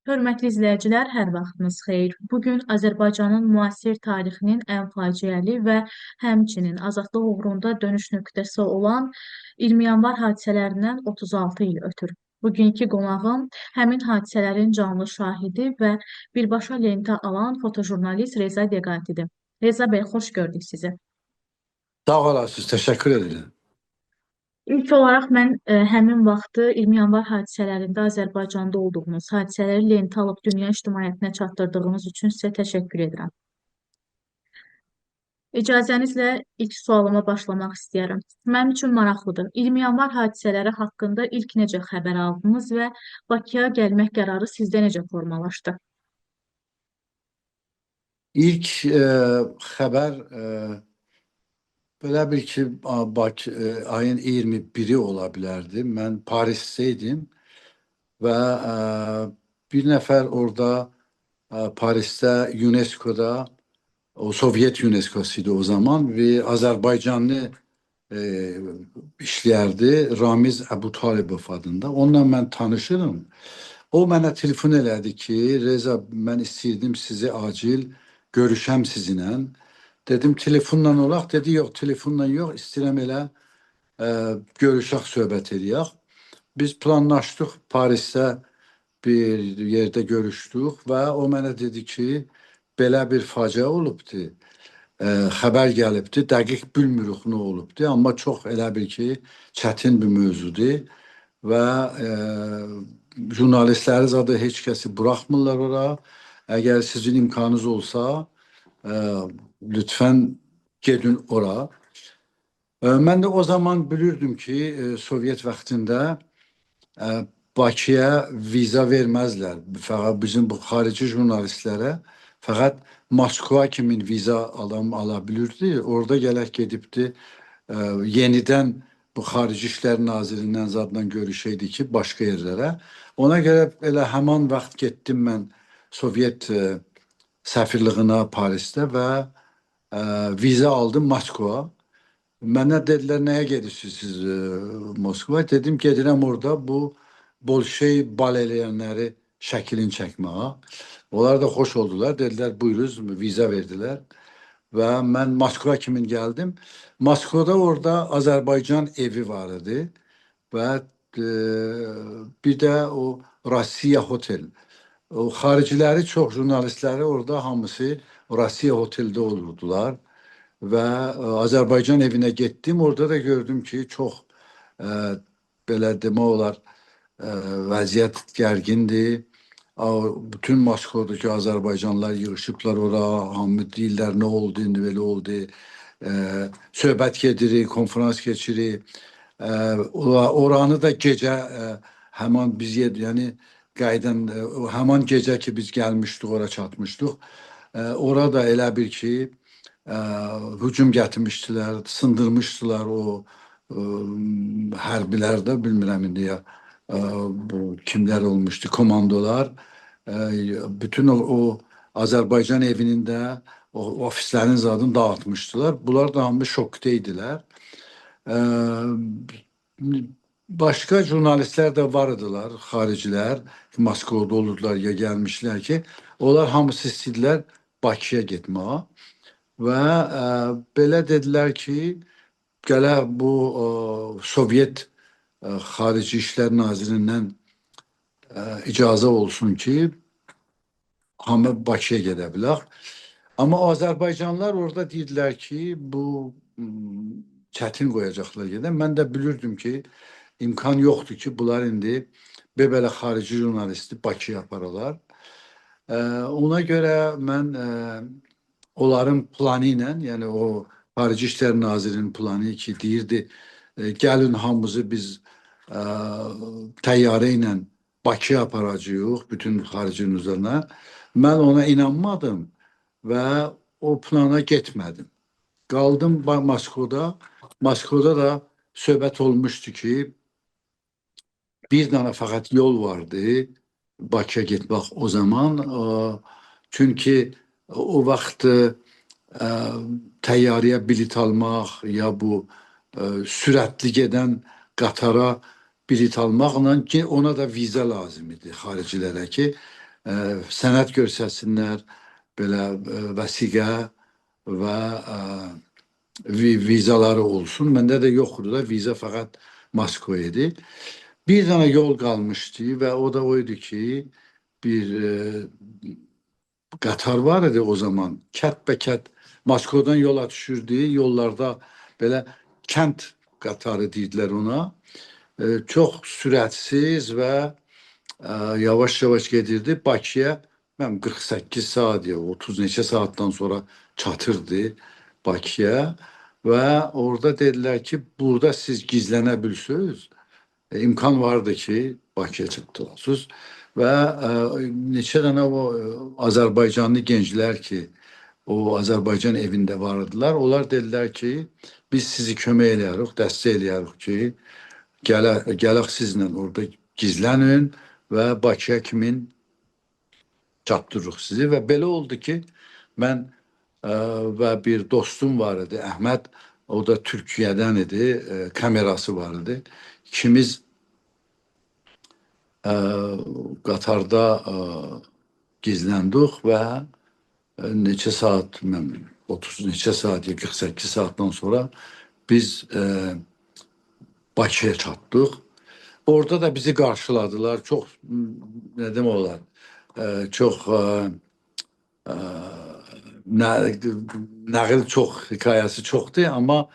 Hörmətli izləyicilər, hər vaxtınız xeyir. Bugün Azərbaycanın müasir tarixinin ən faciəli və həmçinin azadlıq uğrunda dönüş nöqtəsi olan 20 yanvar hadisələrindən 36 il ötür. Bugünkü qonağım həmin hadisələrin canlı şahidi və birbaşa lentə alan fotojurnalist Reza Deqatidir. Reza bəy, xoş gördük sizi. Sağ olasınız, teşekkür ederim. İlk olaraq mən həmin vaxtı 20 yanvar hadisələrində Azərbaycanda olduğunuz, hadisələri lentə alıb dünya ictimaiyyətinə çatdırdığınız üçün sizə təşəkkür edirəm. İcazənizlə ilk sualıma başlamaq istəyərəm. Mənim üçün maraqlıdır. 20 yanvar hadisələri haqqında ilk necə xəbər aldınız və Bakıya gəlmək qərarı sizdə necə formalaşdı? İlk haber böyle bir ki bak ayın 21'i olabilirdi. Ben Paris'teydim ve bir nefer orada Paris'te UNESCO'da o Sovyet UNESCO'suydu o zaman ve Azerbaycanlı işləyərdi Ramiz Əbu Talibov adında. Onunla ben tanışırım. O mənə telefon elədi ki, Reza, mən istəyirdim sizi acil görüşəm sizinlə. Dedim telefonla olaq, dedi yox, telefonla yox, istəyirəm elə görüşək, söhbət edək. Biz planlaşdıq, Parisdə bir yerdə görüşdük və o mənə dedi ki, belə bir faciə olubdu. Xəbər gəlibdi, dəqiq bilmirik nə olubdu, amma çox elə bil ki, çətin bir mövzudur və jurnalistləri zaten heç kəsi buraxmırlar ora. Əgər sizin imkanınız olsa, lütfen gedin ora. Mən də o zaman bilirdim ki, Sovyet vaxtında Bakıya viza verməzlər. Fəqət bizim bu xarici jurnalistlərə fəqət Moskva kimi viza adam ala bilirdi. Orada gələk gedibdi yenidən bu Xarici İşlər Nazirindən zadla görüşəydi ki, başqa yerlərə. Ona görə elə həman vaxt getdim mən Sovyet səfirliyinə Parisdə və viza aldım Moskva. Mənə dedilər, nəyə gedirsiniz siz Moskva? Dedim, gedirəm orada bu Bolşey bal eləyənləri şəklini çəkməyə. Onlar da xoş oldular. Dedilər, buyuruz, viza verdilər. Və mən Moskva kimi gəldim. Moskvada orada Azərbaycan evi var idi. Və bir də o Rusiya Hotel. O xariciləri çox, jurnalistləri orada hamısı Rusiya Hoteldə olurdular. Və Azərbaycan evinə getdim. Orada da gördüm ki, çox belə demək olar vəziyyət gərgindir. Bütün Moskvadakı Azərbaycanlılar yığışıblar ora, hamı deyirlər nə oldu, indi belə oldu. Söhbət gedirik, konferans keçirik. Oranı da gecə həman biz yəni qaydan həman gecə ki biz gəlmişdik, ora çatmışdıq. Orada elə bir ki hücum gətirmişdilər, sındırmışdılar o hərbilər də, bilmirəm indi ya bu kimler olmuştu, komandolar. Bütün o Azerbaycan evinin də o ofislərin zadını dağıtmışdılar. Bunlar da hamı şokdaydılar. Başka jurnalistlər də var idiler, xaricilər, Moskvada olurdular ya gelmişler ki, onlar hamısı istədilər Bakıya getməyə. Və belə dedilər ki, gələ bu Sovyet Xarici İşlər Nazirindən icazə olsun ki, hamı Bakıya gedə bilər. Amma Azərbaycanlılar orada dedilər ki, bu çətin qoyacaqlar gedən. Mən də bilirdim ki, imkan yoxdur ki, bunlar indi belə xarici jurnalisti Bakıya aparırlar. Ona görə mən onların planı ilə, yəni o Xarici İşlər Nazirinin planı ki, deyirdi, gəlin hamımızı biz təyyarə ilə Bakıya aparacağıq, bütün xarici üzərinə. Mən ona inanmadım və o plana getmədim. Qaldım Moskvada. Moskvada da söhbət olmuşdu ki, bir dənə fəqət yol vardı Bakıya getmək o zaman. Çünki o vaxt təyyarəyə bilet almaq ya bu sürətli gedən qatara bilet almaqla ki, ona da viza lazım idi xaricilərə ki, sənət göstərsinlər, belə vəsiqə və vizaları olsun. Məndə də yoxdur da viza, fəqət Moskva idi. Bir dənə yol qalmışdı və o da o idi ki, bir qatar var idi o zaman. Kət Moskvadan yola düşürdü. Yollarda belə kənd qatarı deyirlər ona. Çox sürətsiz və yavaş-yavaş gedirdi. Bakıya mən 48 saat ya 30 neçə saatdan sonra çatırdı Bakıya və orada dedilər ki, burada siz gizlənə bilsiniz. İmkan vardı ki, Bakıya çıxdılar. Və neçə dənə o Azərbaycanlı gənclər ki, o Azərbaycan evində vardılar. Onlar dedilər ki, biz sizi kömək eləyərik, dəstək eləyərik ki, gələk sizlə orada gizlənin və Bakıya kimin çatdırırıq sizi. Və belə oldu ki, mən və bir dostum var idi, Əhməd, o da Türkiyədən idi, kamerası var idi. İkimiz qatarda gizləndik və neçə saat, 30 neçə saat, 48 saatdan sonra biz Bakıya çatdıq. Orada da bizi qarşıladılar. Çox, nə demək olar, çox nağıl çox, hekayəsi çoxdur, amma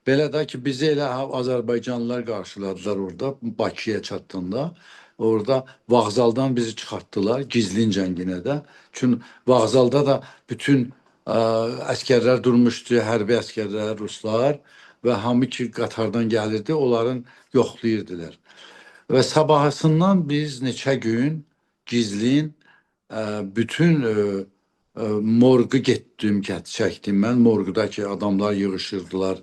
belə də ki, bizi elə Azərbaycanlılar qarşıladılar orada, Bakıya çatdığında. Orada vağzaldan bizi çıxartdılar, gizlincə yenə də. Çünki vağzalda da bütün əskərlər durmuşdu, hərbi əskərlər, ruslar və hamı ki qatardan gəlirdi, onların yoxlayırdılar. Və sabahısından biz neçə gün gizlin bütün morgu getdim, çəkdim. Mən morqdakı adamlar yığışırdılar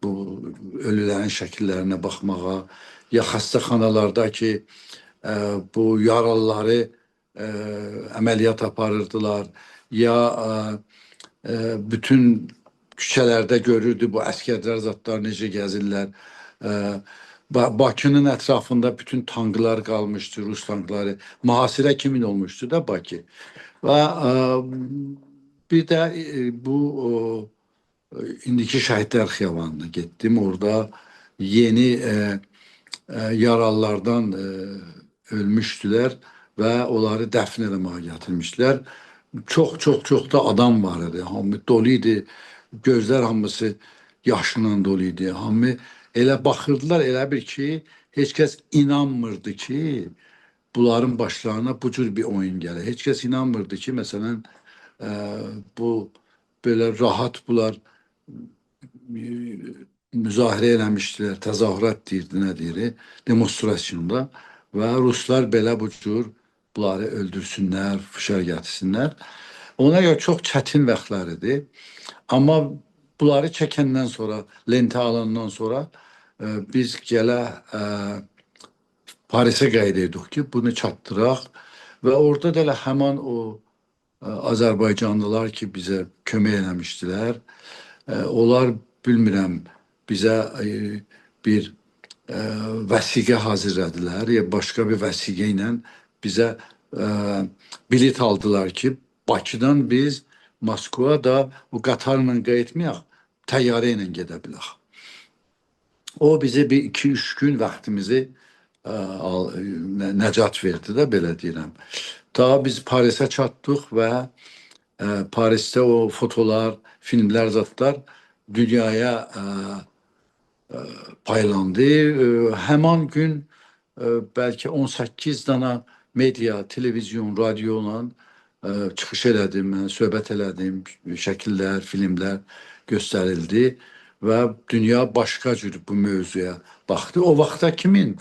bu ölülərin şəkillərinə baxmağa, ya xəstəxanalardakı bu yaralıları əməliyyat aparırdılar, ya bütün küçələrdə görürdü bu əskərlər zatlar necə gəzirlər. Bakının ətrafında bütün tanklar qalmışdı, Rus tankları. Mühasirə kimin olmuşdu da Bakı. Və bir də bu indiki Şəhidlər Xiyabanına getdim. Orada yeni yaralılardan ölmüşdülər və onları dəfn eləməyə gətirmişlər. Çox da adam var idi. Hamı dolu idi. Gözlər hamısı yaşla dolu idi. Hamı elə baxırdılar, elə bir ki, heç kəs inanmırdı ki, bunların başlarına bu cür bir oyun gəlir. Heç kəs inanmırdı ki, məsələn, bu belə rahat bunlar müzahirə eləmişdilər, təzahürat deyirdi, nə deyir, demonstrasyonda və ruslar belə bu cür bunları öldürsünlər, fişar gətirsinlər. Ona görə çox çətin vaxtlar idi. Amma bunları çəkəndən sonra, lentə alandan sonra biz gələ Parisə qeyd etdik ki, bunu çatdıraq və orada da elə həman o Azərbaycanlılar ki, bizə kömək eləmişdilər. Onlar bilmirəm bizə bir vəsiqə hazırladılar ya başqa bir vəsiqə ilə bizə bilet aldılar ki, Bakıdan biz Moskvaya da bu qatarla qayıtmayaq, təyyarə ilə gedə bilək. O bizə bir 2-3 gün vaxtımızı nəcat verdi də, belə deyirəm. Ta biz Parisə çatdıq və Parisdə o fotolar, filmlər, zatlar dünyaya paylandı. Həman gün bəlkə 18 dana media, televizyon, radyo olan çıxış elədim, söhbət elədim, şəkillər, filmlər göstərildi və dünya başqa cür bu mövzuya baxdı. O vaxta kimin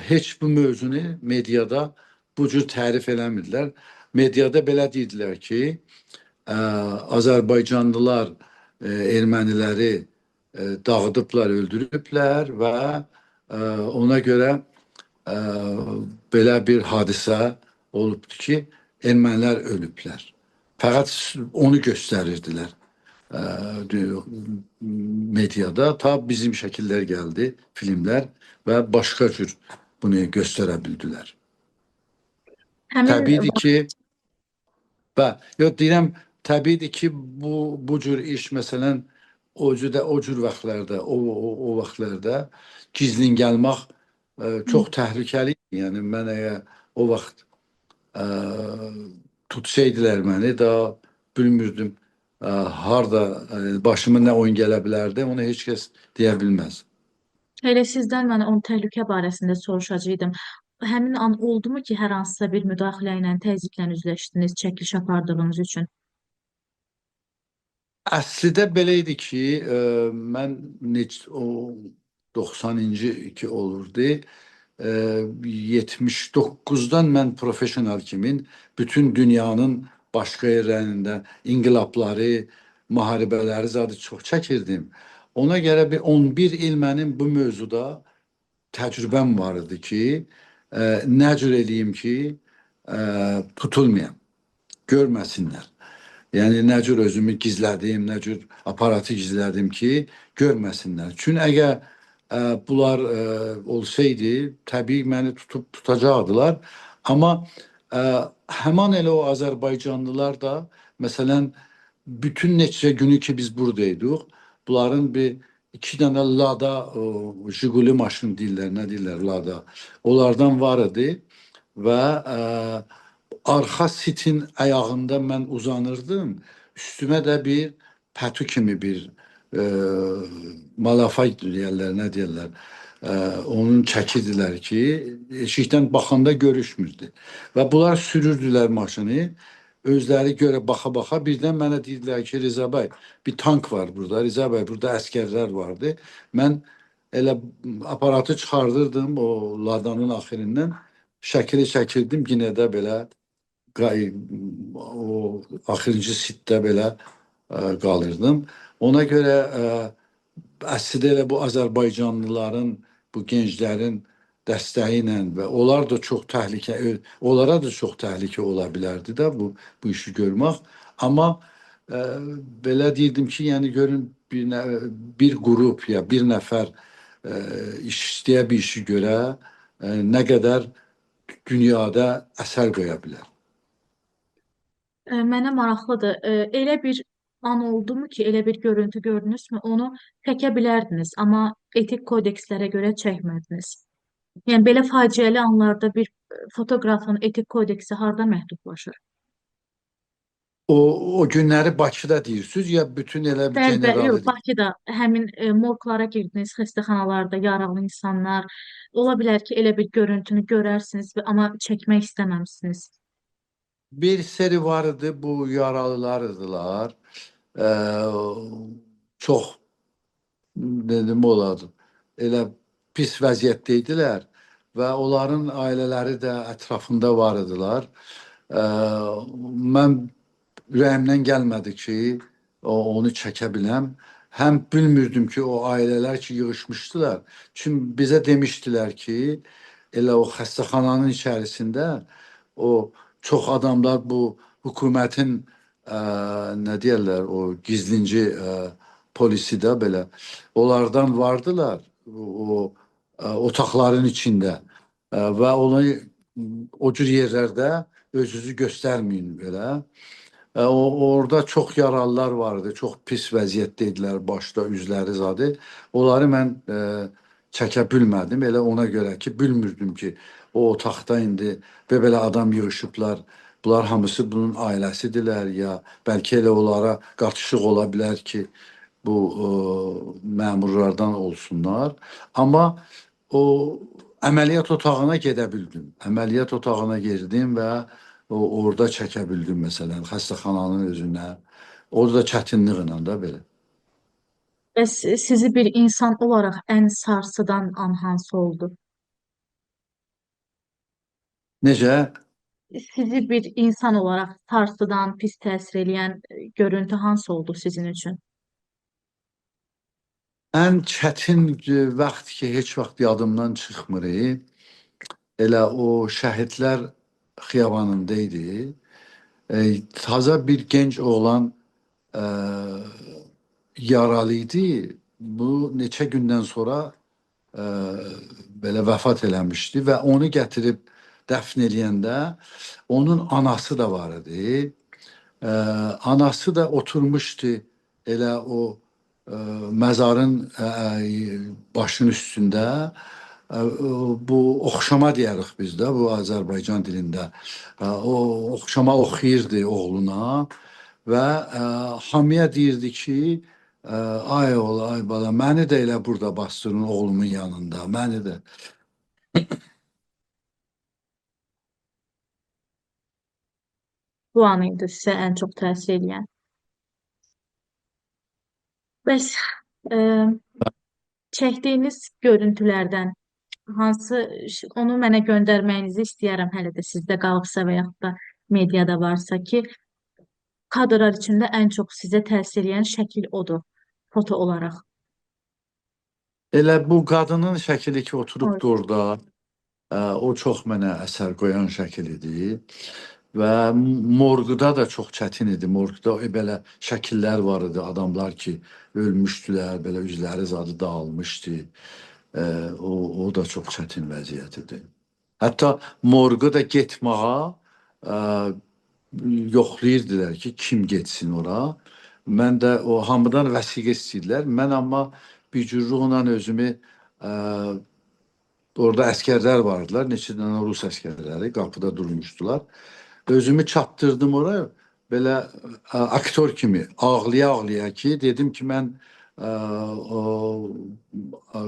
heç bu mövzunu mediada bu cür tərif eləmirdilər. Mediada belə deyirdilər ki, Azərbaycanlılar erməniləri dağıdıblar, öldürüblər və ona görə belə bir hadisə olubdur ki, ermənilər ölüblər. Fəqət onu göstərirdilər mediada. Ta bizim şəkillər gəldi, filmlər və başqa cür bunu göstərə bildilər. Həmin Təbiidir vaxt ki, yox deyirəm, təbiidir ki, bu cür iş məsələn o cür vaxtlarda, o vaxtlarda gizlin gəlmək çox təhlükəli idi. Yəni mən əgər o vaxt ə, tutsaydılar məni da bilmirdim harda başıma nə oyun gələ bilərdi, onu heç kəs deyə bilməz. elə sizdən mən o təhlükə barəsində soruşacaqdım. Həmin an oldumu ki, hər hansısa bir müdaxilə ilə, təzyiqlə üzləşdiniz çəkiliş apardığınız üçün? Əslində belə idi ki, mən o 90-cı ki olurdu. 79-dan mən professional kimin bütün dünyanın başqa yerlərində inqilabları, müharibələri zadı çox çəkirdim. Ona görə bir 11 il mənim bu mövzuda təcrübəm var idi ki, nə cür eləyim ki, tutulmayam, görməsinlər. Yəni nə cür özümü gizlədim, nə cür aparatı gizlədim ki, görməsinlər. Çünki əgər bunlar olsaydı, təbii məni tutacaqdılar. Amma ə, həman elə o Azərbaycanlılar da, məsələn, bütün neçə günü ki biz buradaydıq, bunların bir iki dənə Lada, Jiguli maşın deyirlər, nə deyirlər Lada. Onlardan var idi və arxa sitin ayağında mən uzanırdım. Üstümə də bir patu kimi bir e, malafay deyirlər, nə deyirlər. Onun çəkirdilər ki, eşikdən baxanda görüşmürdü. Və bunlar sürürdülər maşını. Özləri görə baxa-baxa birdən mənə dedilər ki, Rza bəy, bir tank var burada. Rza bəy, burada əskərlər vardı. Mən elə aparatı çıxardırdım o ladanın axirindən. Şəkili çəkirdim, yenə də belə o axırıncı sitdə belə qalırdım. Ona görə əslində elə bu Azərbaycanlıların, bu gənclərin dəstəyi ilə və onlar da çox təhlükə, onlara da çox təhlükə ola bilərdi də bu işi görmək. Amma belə deyirdim ki, yəni görün bir qrup ya bir nəfər iş istəyə bir işi görə nə qədər dünyada əsər qoya bilər. Mənə maraqlıdır. Elə bir an oldumu ki, elə bir görüntü gördünüzmü? Onu çəkə bilərdiniz, amma etik kodekslərə görə çəkmədiniz. Yəni belə faciəli anlarda bir fotoqrafın etik kodeksi harda məhdudlaşır? O günləri Bakıda deyirsiniz ya bütün elə bir Bəli, yox, generali deyir. Bakıda həmin morglara girdiniz, xəstəxanalarda yaralı insanlar. Ola bilər ki, elə bir görüntünü görərsiniz, amma çəkmək istəməmisiniz. Bir seri vardı bu yaralılardılar. Ee, Çox dedim olar. Elə pis vəziyyətdə idilər və onların ailələri də ətrafında var idilər. Ee, Mən ürəyimdən gəlmədi ki, onu çəkə biləm. Həm bilmirdim ki, o ailələr ki, yığışmışdılar. Çünki bizə demişdilər ki, elə o xəstəxananın içərisində o çox adamlar bu hökumətin nə deyirlər, o gizlinci polisi də belə onlardan vardılar otaqların içində və onu o cür yerlərdə özünüzü göstərməyin belə. Orada çox yaralılar vardı, çox pis vəziyyətdə idilər, başda üzləri zadı. Onları mən çəkə bilmədim, elə ona görə ki, bilmirdim ki, o otaqda indi və belə adam yığışıblar. Bunlar hamısı bunun ailəsidirlər ya bəlkə elə onlara qatışıq ola bilər ki, bu məmurlardan olsunlar. Amma o əməliyyat otağına gedə bildim. Əməliyyat otağına girdim və orada çəkə bildim məsələn xəstəxananın özünə. Orada da çətinliklə də belə. Bəs sizi bir insan olaraq ən sarsıdan an hansı oldu? Necə? Sizi bir insan olaraq sarsıdan, pis təsir edən görüntü hansı oldu sizin üçün? Ən çətin vaxt ki, heç vaxt yadımdan çıxmır. Elə o şəhidlər xiyabanında idi. Taza bir gənc oğlan e, yaralı idi. Bu neçə gündən sonra e, belə vəfat eləmişdi və onu gətirib dəfn eləyəndə onun anası da var idi. Ee, Anası da oturmuştu elə o məzarın başının üstündə. Bu oxşama deyirik biz də bu Azərbaycan dilində. O oxşama oxuyurdu oğluna və hamıya deyirdi ki, ay oğul, ay bala, məni də elə burada bastırın oğlumun yanında, məni də. Bu an idi sizə ən çox təsir edən. Bəs e, çəkdiyiniz görüntülərdən hansı onu mənə göndərməyinizi istəyərəm hələ də sizdə qalıbsa və yaxud da mediada varsa ki, kadrlar içində ən çox sizə təsir edən şəkil odur, foto olaraq. Elə bu qadının şəkili ki, O, oturubdu orada. O çox mənə əsər qoyan şəkil idi və morqda da çox çətin idi. Morqda belə şəkillər var idi, adamlar ki, ölmüşdülər, belə üzləri zadı dağılmışdı. O da çox çətin vəziyyət idi. Hətta morqu da getməyə ə, yoxlayırdılar ki, kim getsin ora. Mən də o hamıdan vəsiqə istəyirlər. Mən amma bir cürluqla özümü ə, orada əskərlər vardılar, neçə dənə Rus əskərləri qapıda durmuşdular. Özümü çatdırdım oraya, belə aktor kimi ağlaya-ağlaya ki, dedim ki, mən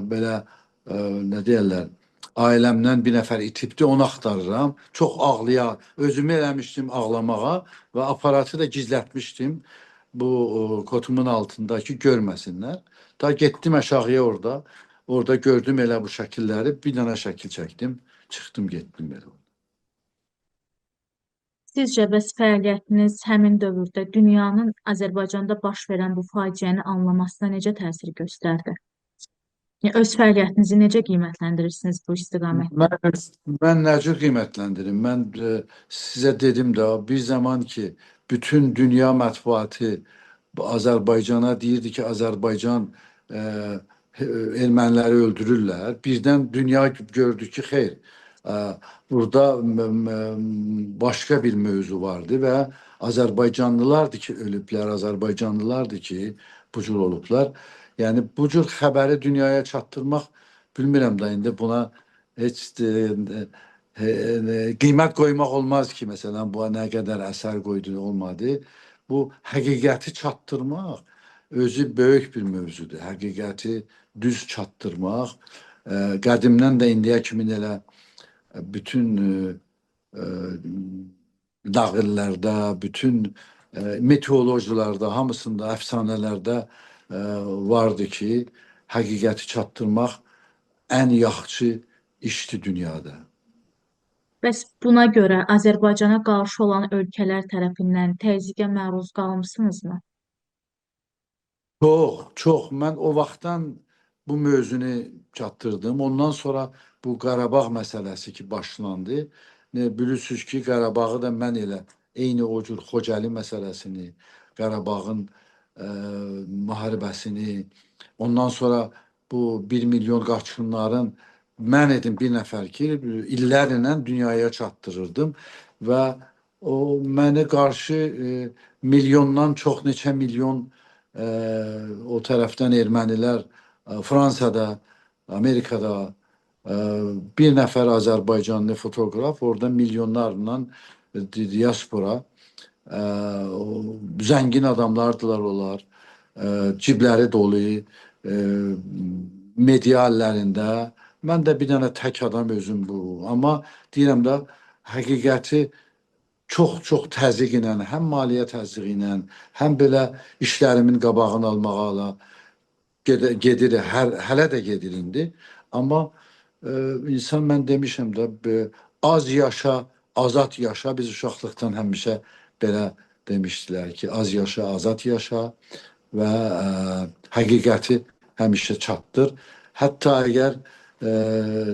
belə nə deyirlər, ailəmdən bir nəfər itibdi, onu axtarıram. Çox ağlaya, özümü eləmişdim ağlamağa və aparatı da gizlətmişdim bu kotumun altındakı görməsinlər. Da getdim aşağıya orada. Orada gördüm elə bu şəkilləri, bir dənə şəkil çəkdim, çıxdım, getdim belə. sizcə bəs fəaliyyətiniz həmin dövrdə dünyanın Azərbaycanda baş verən bu faciəni anlamasına necə təsir göstərdi? Yəni, öz fəaliyyətinizi necə qiymətləndirirsiniz bu istiqamətdə? Mən nə cür qiymətləndirim? Mən sizə dedim də, bir zaman ki, bütün dünya mətbuatı Azərbaycana deyirdi ki, Azərbaycan erməniləri öldürürlər. Birdən dünya gördü ki, xeyr, burada başqa bir mövzu vardı və Azərbaycanlılardır ki, ölüblər, Azərbaycanlılardır ki, bu cür olublar. Yəni bu cür xəbəri dünyaya çatdırmaq, bilmirəm də indi buna heç qiymət qoymaq olmaz ki, məsələn, bu nə qədər əsər qoydu, olmadı. Bu həqiqəti çatdırmaq özü böyük bir mövzudur. Həqiqəti düz çatdırmaq qədimdən də indiyə kimi elə bütün nağıllarda, bütün meteorologiyalarda, hamısında, əfsanələrdə vardı ki, həqiqəti çatdırmaq ən yaxşı işdir dünyada. Bəs buna görə Azərbaycana qarşı olan ölkələr tərəfindən təzyiqə məruz qalmısınızmı? Çox, çox. Mən o vaxtdan bu mövzunu çatdırdım. Ondan sonra bu Qarabağ məsələsi ki başlandı. Bilirsiniz ki, Qarabağı da mən elə eyni o cür Xocalı məsələsini, Qarabağın müharibəsini, ondan sonra bu 1 milyon qaçqınların mən edim bir nəfər ki, illərlə dünyaya çatdırırdım və o mənə qarşı milyondan çox neçə milyon o tərəfdən ermənilər Fransada, Amerikada bir nəfər Azərbaycanlı fotoqraf orada milyonlarla diaspora zəngin adamlardılar onlar. Cibləri dolu, media əllərində. Mən də bir dənə tək adam özüm bu. Amma deyirəm də həqiqəti çox təzyiq ilə, həm maliyyə təzyiqi ilə, həm belə işlərimin qabağını almağa gedir, hələ də gedir indi. Amma insan, mən demişəm də, az yaşa, azad yaşa. Biz uşaqlıqdan həmişə belə demişdilər ki, az yaşa, azad yaşa və həqiqəti həmişə çatdır. Hətta əgər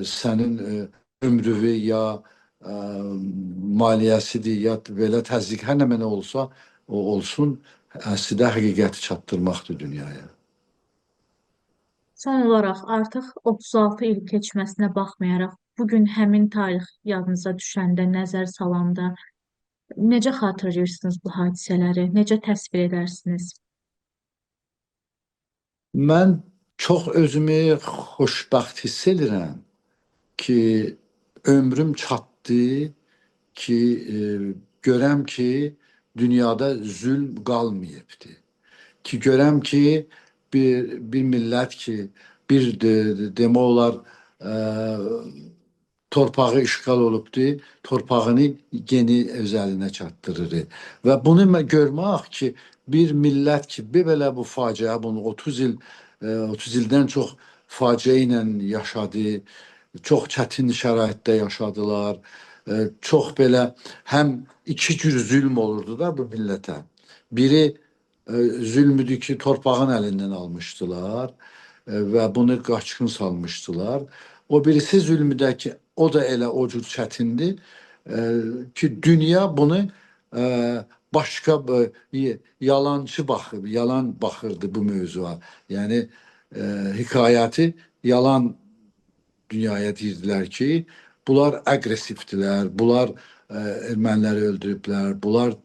sənin ömrüvü ya maliyyəsidir, ya belə təzyiq hər nə mənə olsa, o olsun, əslində həqiqəti çatdırmaqdır dünyaya. Son olaraq artıq 36 il keçməsinə baxmayaraq bu gün həmin tarix yadınıza düşəndə, nəzər salanda necə xatırlayırsınız bu hadisələri? Necə təsvir edərsiniz? Mən çox özümü xoşbəxt hiss edirəm ki, ömrüm çatdı ki, görəm ki, dünyada zülm qalmayıbdı. Ki görəm ki, bir millət ki, bir demək olar, e, torpağı işğal olubdu, torpağını yeni öz əlinə çatdırır. Və bunu görmək ki, bir millət ki, belə bu faciə, bunu 30 il, 30 ildən çox faciə ilə yaşadı, çox çətin şəraitdə yaşadılar. Çox belə həm iki cür zülm olurdu da bu millətə. Biri zülmüdür ki, torpağın əlindən almışdılar və bunu qaçqın salmışdılar. O birisi zülmüdə ki, o da elə o cür çətindir ki, dünya bunu e, başqa yalancı baxıb, yalan baxırdı bu mövzuya. Yəni hekayəti yalan dünyaya deyirdilər ki, bunlar aqressivdilər, bunlar erməniləri öldürüblər, bunlar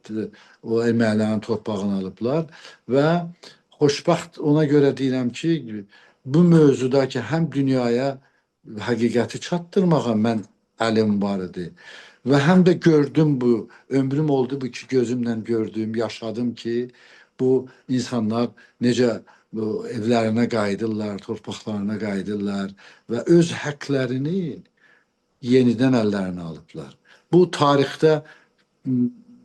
o ermənilərin torpağını alıblar və xoşbəxt ona görə deyirəm ki, bu mövzuda ki, həm dünyaya həqiqəti çatdırmağa mən əlim var idi və həm də gördüm bu, ömrüm oldu bu ki, gözümlə gördüm, yaşadım ki, bu insanlar necə bu evlərinə qayıdırlar, torpaqlarına qayıdırlar və öz həqlərini yenidən əllərinə alıblar. Bu tarixdə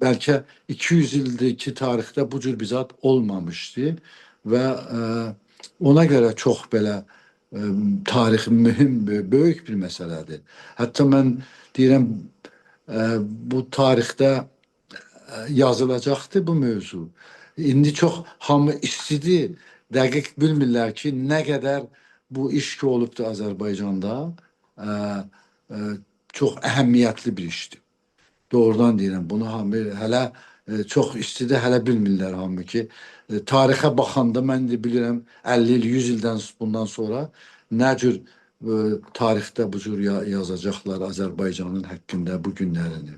bəlkə 200 ildir ki, tarixdə bu cür bir zat olmamışdı və ona görə çox belə tarix mühüm, böyük bir məsələdir. Hətta mən deyirəm, bu tarixdə yazılacaqdı bu mövzu. İndi çox hamı istidir, dəqiq bilmirlər ki, nə qədər bu iş ki olubdu Azərbaycanda, çox əhəmiyyətli bir işdir. Doğrudan deyirəm, bunu hamı hələ çox istidir, hələ bilmirlər hamı ki, tarixə baxanda mən də bilirəm 50 il, 100 ildən bundan sonra nə cür tarixdə bu cür yazacaqlar Azərbaycanın haqqında bu günlərini.